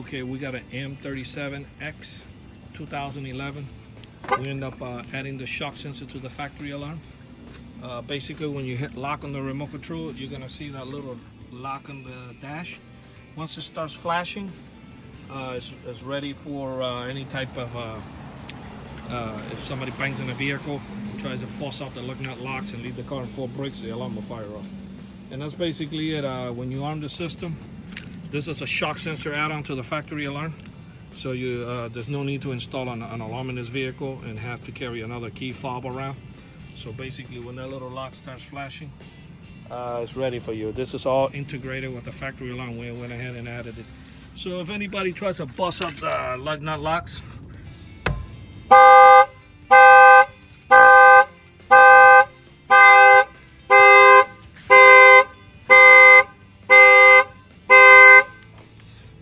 Okay, we got an M37x 2011. We end up adding the shock sensor to the factory alarm. Basically, when you hit lock on the remote control, you're gonna see that little lock on the dash. Once it starts flashing, it's ready for any type of if somebody bangs in a vehicle and tries to bust out the lug nut locks and leave the car in full brakes, the alarm will fire off. And that's basically it. When you arm the system, this is a shock sensor add-on to the factory alarm. So there's no need to install an alarm in this vehicle and have to carry another key fob around. So basically, when that little lock starts flashing, it's ready for you. This is all integrated with the factory alarm. We went ahead and added it. So if anybody tries to bust up the lug nut locks,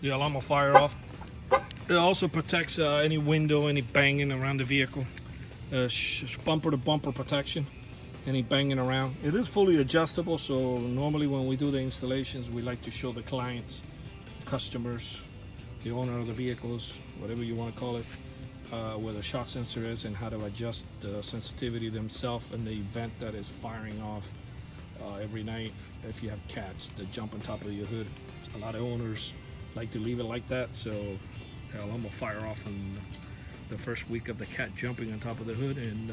the alarm will fire off. It also protects any window, any banging around the vehicle. Bumper to bumper protection, any banging around. It is fully adjustable, so normally when we do the installations, we like to show the clients, customers, the owner of the vehicles, whatever you want to call it, where the shock sensor is and how to adjust the sensitivity themselves in the event that is firing off every night. If you have cats that jump on top of your hood, a lot of owners like to leave it like that, so the alarm will fire off in the first week of the cat jumping on top of the hood, and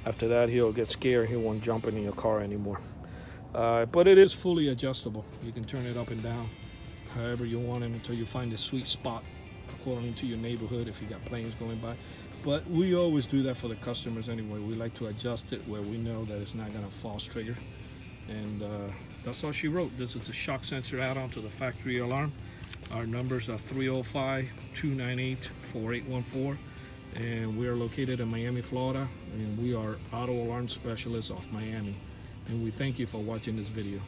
after that he'll get scared. He won't jump into your car anymore. But it is fully adjustable. You can turn it up and down however you want it until you find a sweet spot according to your neighborhood if you got planes going by. But we always do that for the customers anyway. We like to adjust it where we know that it's not going to false trigger. And that's all she wrote. This is a shock sensor add-on to the factory alarm. Our numbers are 305-298-4814, and we are located in Miami, Florida, and we are auto alarm specialists of Miami. And we thank you for watching this video.